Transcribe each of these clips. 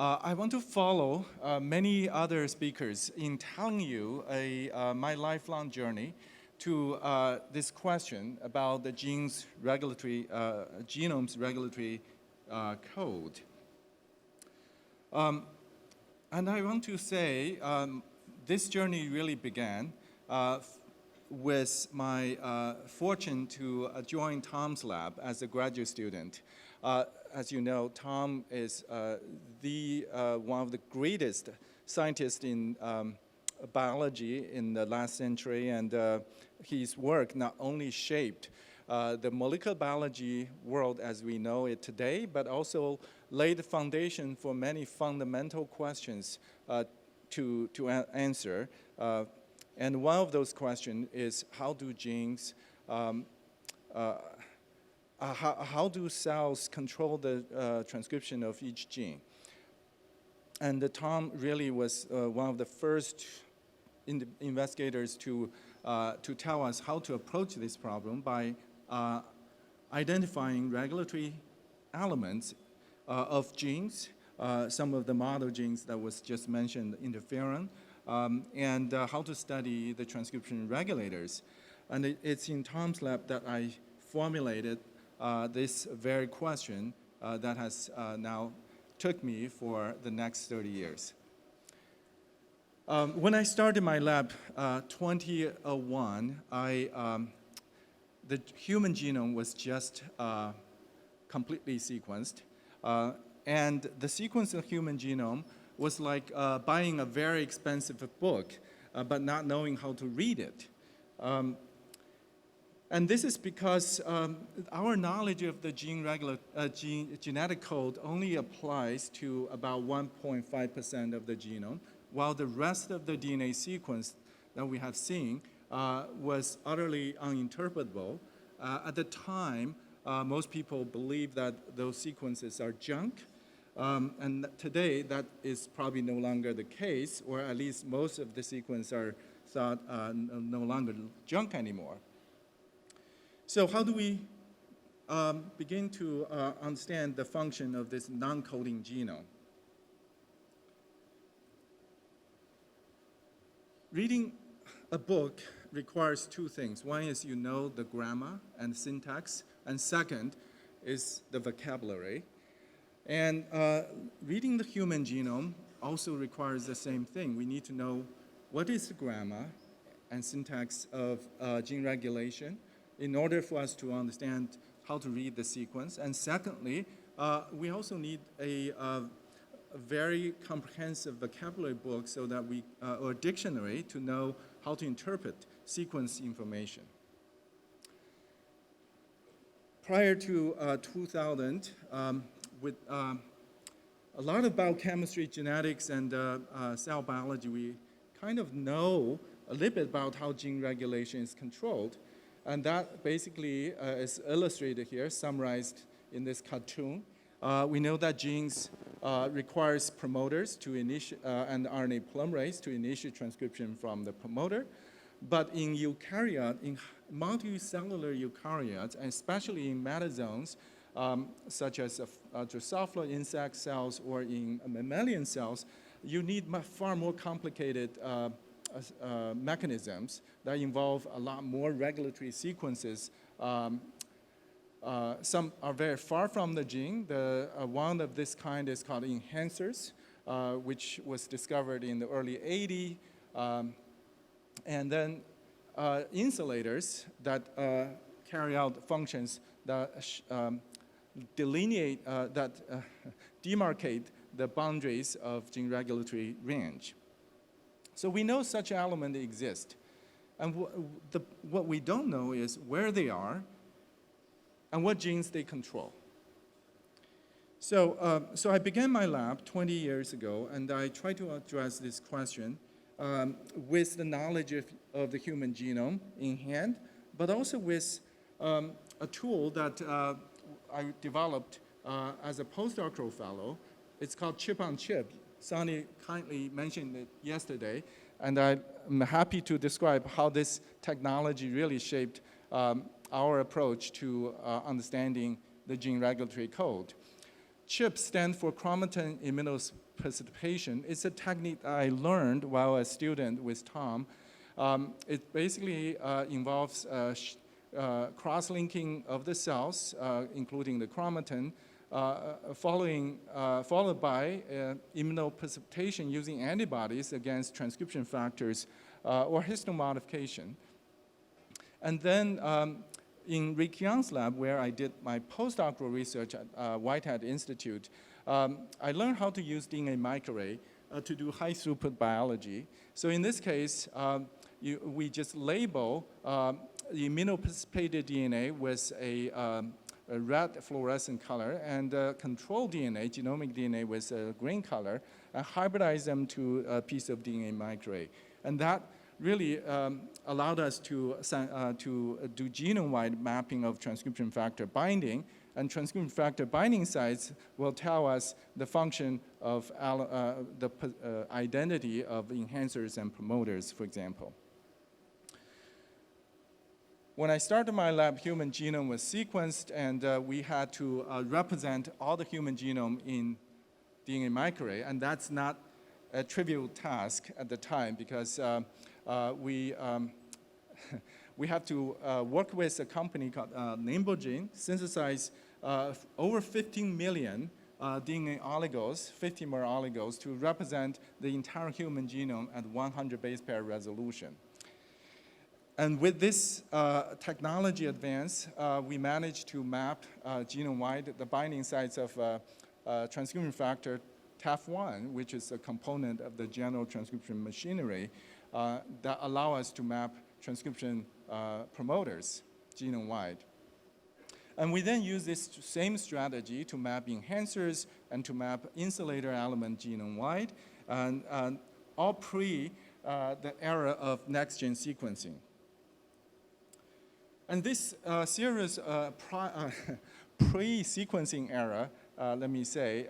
I want to follow many other speakers in telling you my lifelong journey to this question about the genome's regulatory code. And I want to say this journey really began with my fortune to join Tom's lab as a graduate student. As you know, Tom is one of the greatest scientists in biology in the last century, and his work not only shaped the molecular biology world as we know it today, but also laid the foundation for many fundamental questions to answer. And one of those questions is, how do genes, how do cells control the transcription of each gene? And Tom really was one of the first investigators to tell us how to approach this problem by identifying regulatory elements of genes, some of the model genes that was just mentioned, interferon, and how to study the transcription regulators. And it's in Tom's lab that I formulated this very question that has now took me for the next 30 years. When I started my lab 2001, the human genome was just completely sequenced. And the sequence of human genome was like buying a very expensive book, but not knowing how to read it. And this is because our knowledge of the genetic code only applies to about 1.5% of the genome, while the rest of the DNA sequence that we have seen was utterly uninterpretable. At the time, most people believed that those sequences are junk. And today, that is probably no longer the case, or at least most of the sequences are thought no longer junk anymore. So how do we begin to understand the function of this non-coding genome? Reading a book requires two things. One is you know the grammar and syntax, and second is the vocabulary. And reading the human genome also requires the same thing. We need to know what is the grammar and syntax of gene regulation in order for us to understand how to read the sequence. And secondly, we also need a very comprehensive vocabulary book so that or dictionary to know how to interpret sequence information. Prior to 2000, with a lot of biochemistry, genetics, and cell biology, we kind of know a little bit about how gene regulation is controlled. And that basically is illustrated here, summarized in this cartoon. We know that genes requires promoters to initiate, and RNA polymerase to initiate transcription from the promoter. But in eukaryote, in multicellular eukaryotes, and especially in metazoans, such as Drosophila insect cells or in mammalian cells, you need far more complicated mechanisms that involve a lot more regulatory sequences. Some are very far from the gene. One of this kind is called enhancers, which was discovered in the early 80s. And then insulators that carry out functions that demarcate the boundaries of gene regulatory range. So we know such elements exist. And what we don't know is where they are and what genes they control. So I began my lab 20 years ago, and I tried to address this question with the knowledge of the human genome in hand, but also with a tool that I developed as a postdoctoral fellow. It's called chip-on-chip. Sonny kindly mentioned it yesterday, and I'm happy to describe how this technology really shaped our approach to understanding the gene regulatory code. CHIP stands for chromatin immunoprecipitation. It's a technique I learned while a student with Tom. It basically involves cross-linking of the cells, including the chromatin, followed by immunoprecipitation using antibodies against transcription factors or histone modification. And then in Rick Young's lab, where I did my postdoctoral research at Whitehead Institute, I learned how to use DNA microarray to do high throughput biology. So in this case, we just label the immunoprecipitated DNA with a red fluorescent color and control DNA, genomic DNA, with a green color, and hybridize them to a piece of DNA microarray. And that really allowed us to do genome-wide mapping of transcription factor binding, and transcription factor binding sites will tell us the function of the identity of enhancers and promoters, for example. When I started my lab, human genome was sequenced, and we had to represent all the human genome in DNA microarray, and that's not a trivial task at the time, because we have to work with a company called Nimbogen, synthesize over 15 million DNA oligos, 50 more oligos, to represent the entire human genome at 100 base pair resolution. And with this technology advance, we managed to map genome-wide the binding sites of transcription factor TAF1, which is a component of the general transcription machinery that allow us to map transcription promoters genome-wide. And we then use this same strategy to map enhancers and to map insulator element genome-wide, and all pre the era of next-gen sequencing. And this series pre-sequencing era, let me say,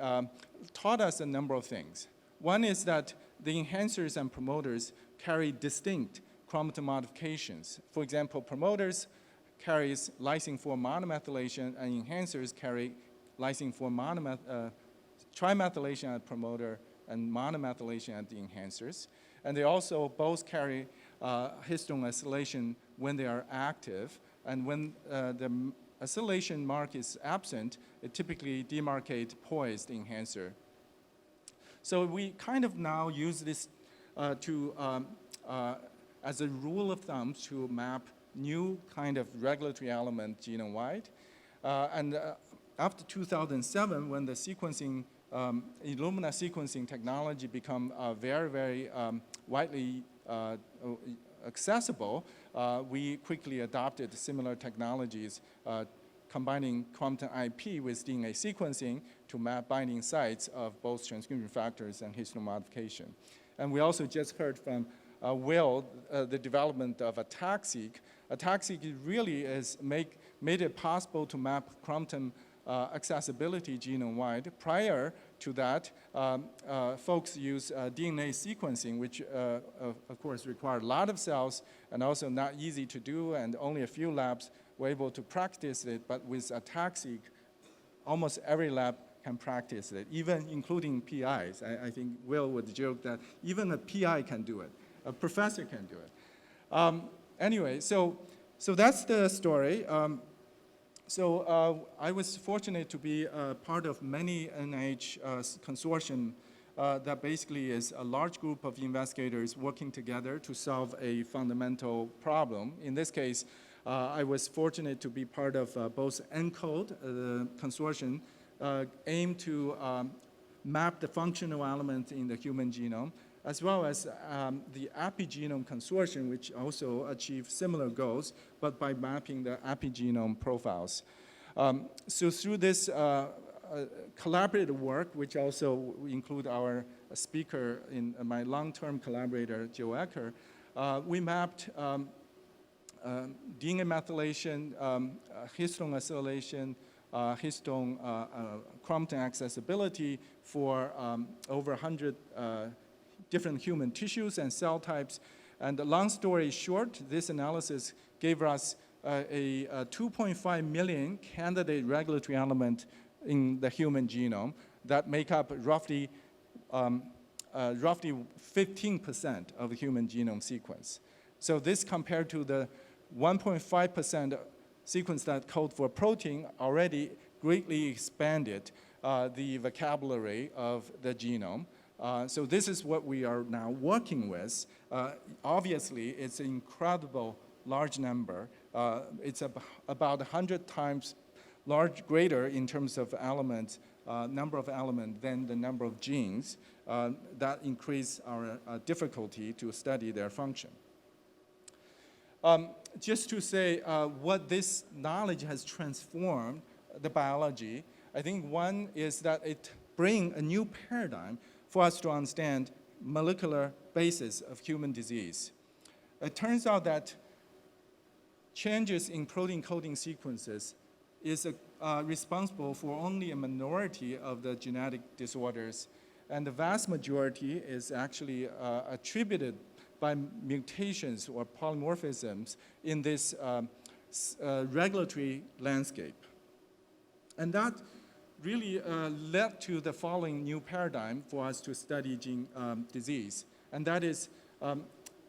taught us a number of things. One is that the enhancers and promoters carry distinct chromatin modifications. For example, promoters carries lysine 4 monomethylation, and enhancers carry lysine 4 trimethylation at promoter and monomethylation at the enhancers. And they also both carry histone acylation when they are active. And when the acylation mark is absent, it typically demarcates poised enhancer. So we kind of now use this as a rule of thumb to map new kind of regulatory element genome-wide. And after 2007, when the sequencing, Illumina sequencing technology become very, very widely accessible, we quickly adopted similar technologies, combining chromatin IP with DNA sequencing to map binding sites of both transcription factors and histone modification. And we also just heard from Will the development of ATAC-seq. ATAC-seq really made it possible to map chromatin accessibility genome-wide. Prior to that, folks use DNA sequencing, which of course required a lot of cells and also not easy to do, and only a few labs were able to practice it. But with ATAC-seq, almost every lab can practice it, even including PIs. I think Will would joke that even a PI can do it. A professor can do it. Anyway, so that's the story. I was fortunate to be part of many NIH consortium that basically is a large group of investigators working together to solve a fundamental problem. In this case, I was fortunate to be part of both ENCODE, the consortium, aimed to map the functional elements in the human genome, as well as the epigenome consortium, which also achieved similar goals, but by mapping the epigenome profiles. So through this collaborative work, which also include our speaker, in my long-term collaborator, Joe Ecker, we mapped DNA methylation, histone acylation, histone chromatin accessibility for over 100 different human tissues and cell types. And long story short, this analysis gave us a 2.5 million candidate regulatory element in the human genome that make up roughly 15% of the human genome sequence. So this compared to the 1.5% sequence that code for protein already greatly expanded the vocabulary of the genome. So this is what we are now working with. Obviously, it's an incredible large number. It's about 100 times greater in terms of elements, number of elements than the number of genes that increase our difficulty to study their function. Just to say what this knowledge has transformed the biology, I think one is that it brings a new paradigm for us to understand molecular basis of human disease. It turns out that changes in protein coding sequences is responsible for only a minority of the genetic disorders, and the vast majority is actually attributed by mutations or polymorphisms in this regulatory landscape. And that really led to the following new paradigm for us to study gene disease, and that is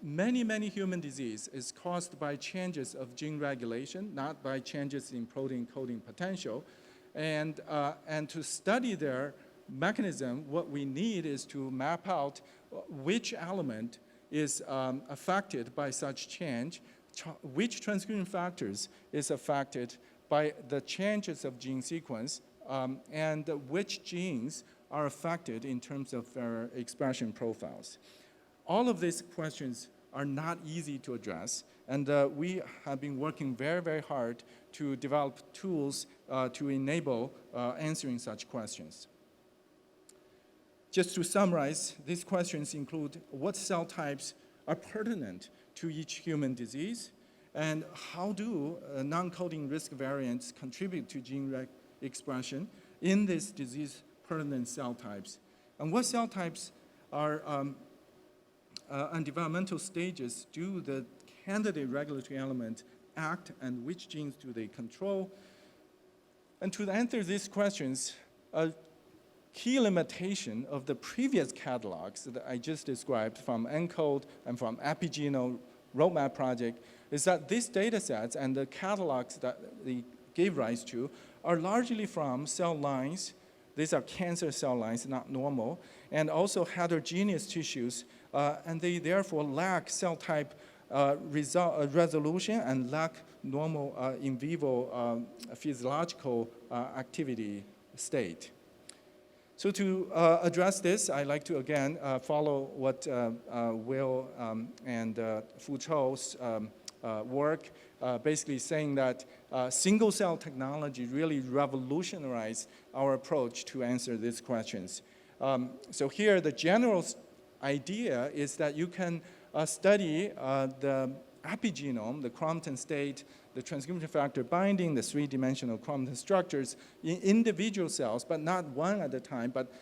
many human disease is caused by changes of gene regulation, not by changes in protein coding potential. And to study their mechanism, what we need is to map out which element is affected by such change, which transcription factors is affected by the changes of gene sequence, and which genes are affected in terms of their expression profiles. All of these questions are not easy to address, and we have been working very hard to develop tools to enable answering such questions. Just to summarize, these questions include what cell types are pertinent to each human disease, and how do non-coding risk variants contribute to gene expression in these disease-pertinent cell types, and what cell types are on developmental stages do the candidate regulatory element act, and which genes do they control? And to answer these questions, a key limitation of the previous catalogs that I just described from ENCODE and from Epigenomic Roadmap Project is that these data sets and the catalogs that they gave rise to are largely from cell lines. These are cancer cell lines, not normal, and also heterogeneous tissues, and they therefore lack cell type resolution and lack normal in vivo physiological activity state. So to address this, I'd like to again follow what Will and Fu Chou's work, basically saying that single cell technology really revolutionized our approach to answer these questions. So here the general idea is that you can study the epigenome, the chromatin state, the transcription factor binding, the three-dimensional chromatin structures in individual cells, but not one at a time, but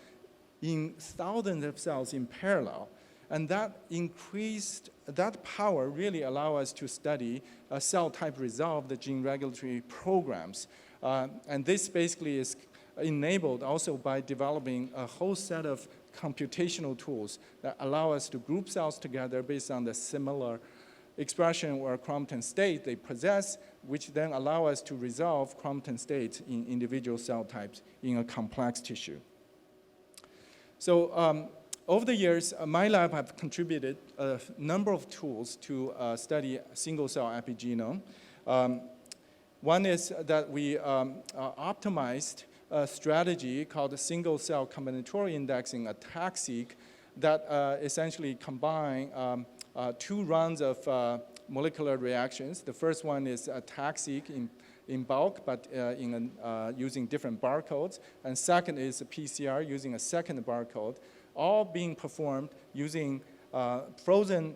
in thousands of cells in parallel. And that power really allow us to study cell type resolve the gene regulatory programs. And this basically is enabled also by developing a whole set of computational tools that allow us to group cells together based on the similar expression or chromatin state they possess, which then allow us to resolve chromatin states in individual cell types in a complex tissue. So over the years, my lab have contributed a number of tools to study single-cell epigenome. One is that we optimized a strategy called single-cell combinatorial indexing, a TAC-seq, that essentially combine two rounds of molecular reactions. The first one is a TAC-seq in bulk, but using different barcodes. And second is a PCR using a second barcode, all being performed using frozen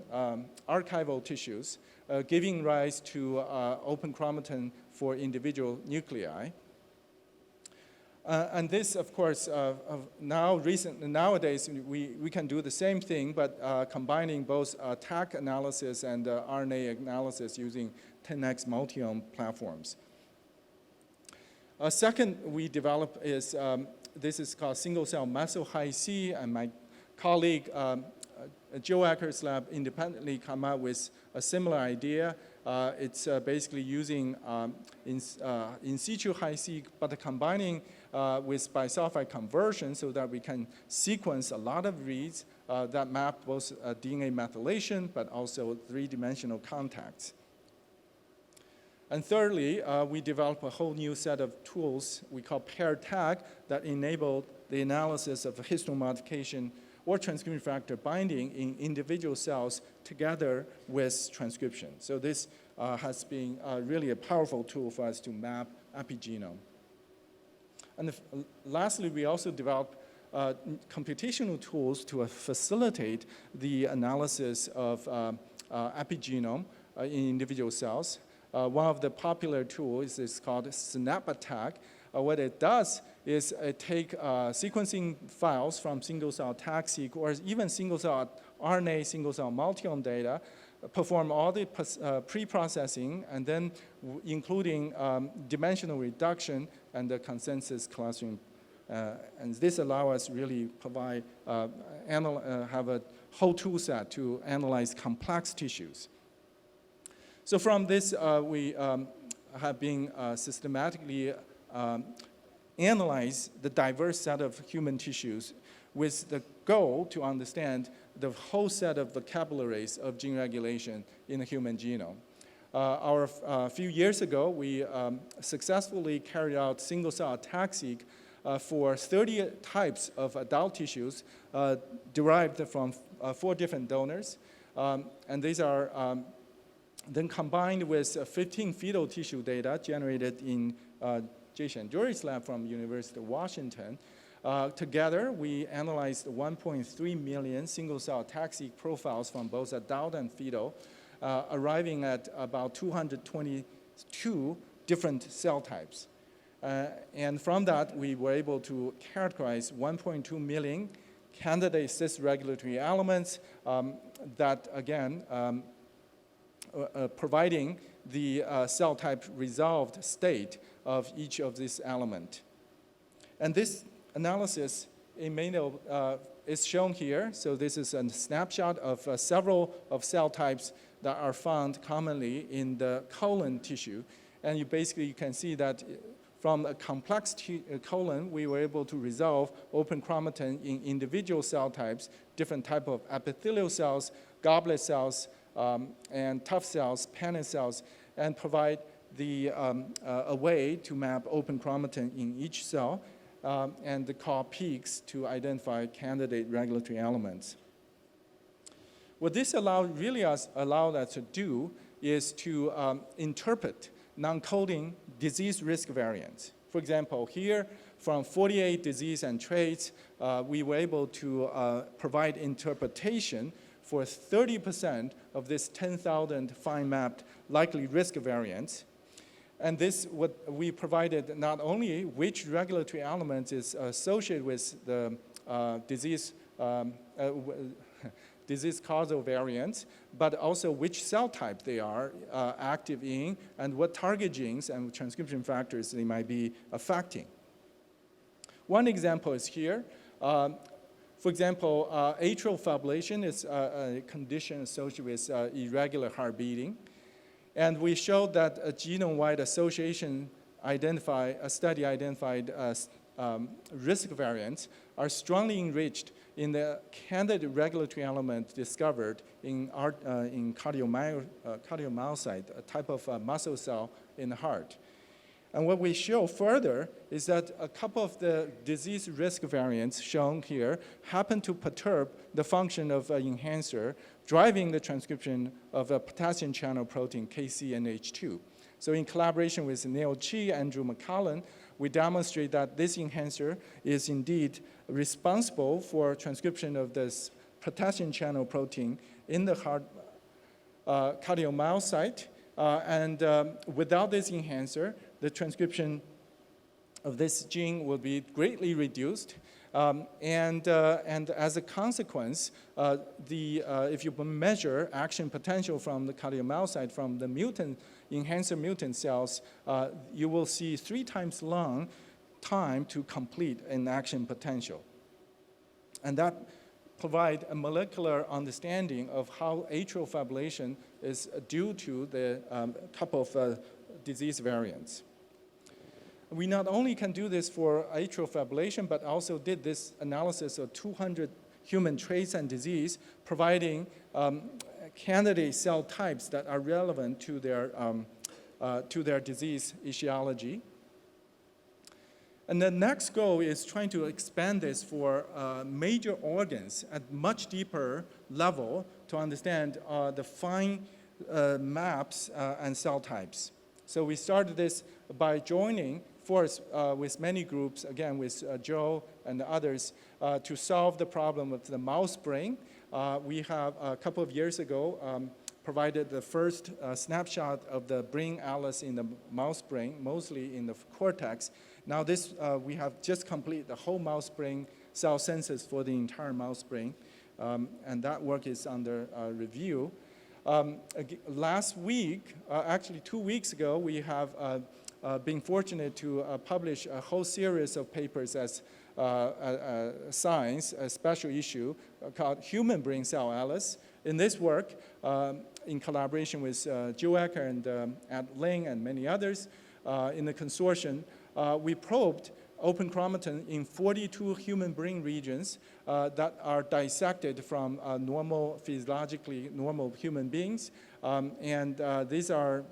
archival tissues, giving rise to open chromatin for individual nuclei. And this, of course, nowadays, we can do the same thing, but combining both TAC analysis and RNA analysis using 10x multiome platforms. A second we developed is, this is called single-cell methyl high C, and my colleague Joe Acker's lab independently come up with a similar idea. It's basically using in situ high C, but combining with bisulfite conversion so that we can sequence a lot of reads that map both DNA methylation, but also three-dimensional contacts. And thirdly, we developed a whole new set of tools we call pair tag that enable the analysis of histone modification or transcription factor binding in individual cells together with transcription. So this has been really a powerful tool for us to map epigenome. And lastly, we also developed computational tools to facilitate the analysis of epigenome in individual cells. One of the popular tools is called SnapAttack. What it does is it take sequencing files from single-cell TAG-seq or even single-cell RNA, single-cell multiome data, perform all the pre-processing, and then including dimensional reduction and the consensus clustering. And this allows us really provide, have a whole tool set to analyze complex tissues. So from this, we have been systematically analyze the diverse set of human tissues with the goal to understand the whole set of vocabularies of gene regulation in the human genome. A few years ago, we successfully carried out single-cell TAG-seq for 30 types of adult tissues derived from 4 different donors. And these are then combined with 15 fetal tissue data generated in Jay Shanjori's lab from University of Washington. Together, we analyzed 1.3 million single-cell TAG-seq profiles from both adult and fetal, arriving at about 222 different cell types. And from that, we were able to characterize 1.2 million candidate cis-regulatory elements that, again, providing the cell type resolved state of each of these elements. And this analysis is shown here. So this is a snapshot of several of cell types that are found commonly in the colon tissue. And you can see that from a complex colon, we were able to resolve open chromatin in individual cell types, different type of epithelial cells, goblet cells, and tough cells, pannate cells, and provide a way to map open chromatin in each cell, and call peaks to identify candidate regulatory elements. What this allowed us to do is to interpret non-coding disease risk variants. For example, here from 48 disease and traits, we were able to provide interpretation for 30% of this 10,000 fine-mapped likely risk variants. And this, we provided not only which regulatory element is associated with the disease causal variants, but also which cell type they are active in and what target genes and transcription factors they might be affecting. One example is here. For example, atrial fibrillation is a condition associated with irregular heart beating. And we showed that a Genome-Wide Association study identified risk variants are strongly enriched in the candidate regulatory element discovered in cardiomyocyte, a type of muscle cell in the heart. And what we show further is that a couple of the disease risk variants shown here happen to perturb the function of an enhancer, driving the transcription of a potassium channel protein, KCNH2. So in collaboration with Neil Chi and Andrew McCullen, we demonstrate that this enhancer is indeed responsible for transcription of this potassium channel protein in the heart cardiomyocyte. And without this enhancer, the transcription of this gene will be greatly reduced. And as a consequence, if you measure action potential from the cardiomyocyte, from the mutant, enhancer mutant cells, you will see 3 times long time to complete an action potential. And that provide a molecular understanding of how atrial fibrillation is due to the couple of disease variants. We not only can do this for atrial fibrillation, but also did this analysis of 200 human traits and disease, providing candidate cell types that are relevant to their disease etiology. And the next goal is trying to expand this for major organs at much deeper level to understand the fine maps and cell types. So we started this by joining force with many groups, again with Joe and others, to solve the problem of the mouse brain. We have a couple of years ago provided the first snapshot of the brain atlas in the mouse brain, mostly in the cortex. Now this, we have just completed the whole mouse brain cell census for the entire mouse brain, and that work is under review. Last week, actually 2 weeks ago, we have been fortunate to publish a whole series of papers as Science, a special issue called Human Brain Cell Atlas. In this work, in collaboration with Jill Ecker and Ed Ling and many others in the consortium, we probed open chromatin in 42 human brain regions that are dissected from normal, physiologically normal human beings. These are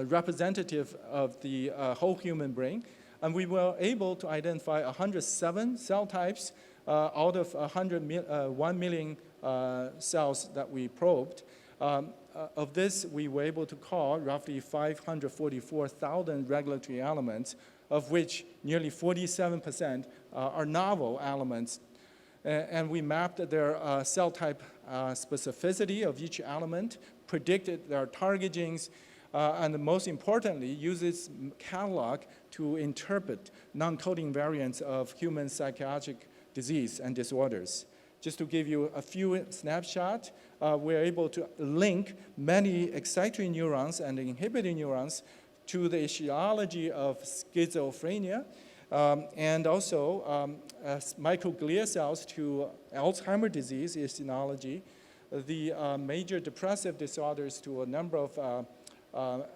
representative of the whole human brain. And we were able to identify 107 cell types out of 1 million cells that we probed. Of this, we were able to call roughly 544,000 regulatory elements, of which nearly 47% are novel elements. And we mapped their cell type specificity of each element, predicted their target genes, and most importantly, uses catalog to interpret non-coding variants of human psychiatric disease and disorders. Just to give you a few snapshots, we're able to link many excitatory neurons and inhibitory neurons to the etiology of schizophrenia, and also microglia cells to Alzheimer's disease etiology, the major depressive disorders to a number of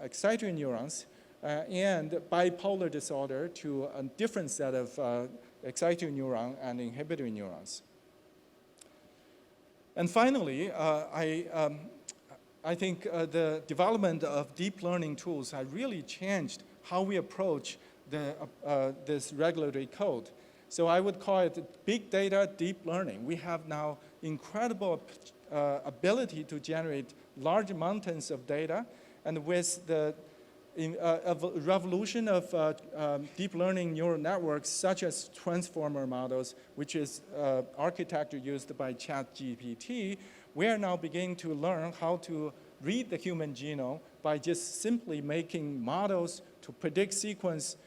excitatory neurons, and bipolar disorder to a different set of excitatory neuron and inhibitory neurons. And finally, I think the development of deep learning tools have really changed how we approach this regulatory code. So I would call it big data deep learning. We have now incredible ability to generate large mountains of data, and with the revolution of deep learning neural networks such as transformer models, which is architecture used by ChatGPT, we are now beginning to learn how to read the human genome by just simply making models to predict sequence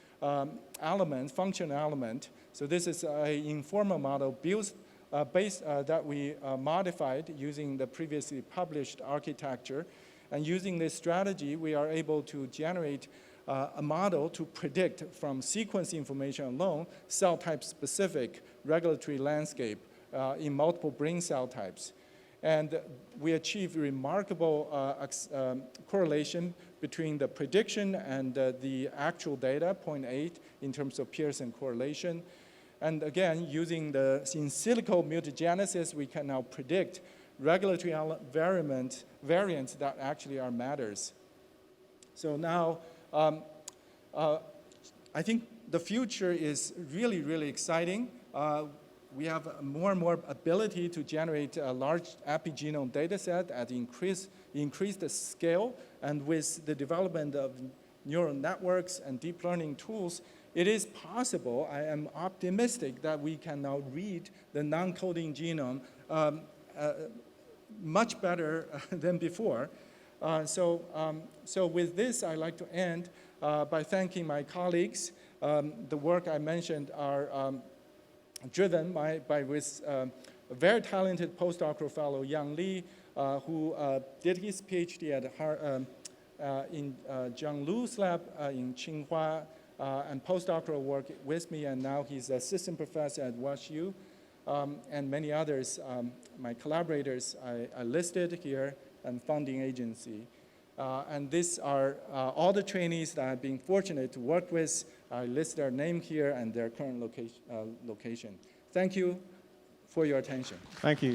element, function element. So this is an informal model built that we modified using the previously published architecture. And using this strategy, we are able to generate a model to predict from sequence information alone cell type specific regulatory landscape in multiple brain cell types. And we achieve remarkable correlation between the prediction and the actual data, 0.8 in terms of Pearson correlation. And again, using the in silico mutagenesis, we can now predict regulatory variants that actually are matters. So now, I think the future is really, really exciting. We have more and more ability to generate a large epigenome data set at increased scale, and with the development of neural networks and deep learning tools, it is possible, I am optimistic, that we can now read the non-coding genome much better than before. So with this, I'd like to end by thanking my colleagues. The work I mentioned are driven with a very talented postdoctoral fellow, Yang Li, who did his PhD at in Zhang Lu's lab in Tsinghua, and postdoctoral work with me, and now he's assistant professor at WashU, and many others. My collaborators I listed here, and funding agency. And these are all the trainees that I've been fortunate to work with. I list their name here and their current location. Thank you for your attention. Thank you.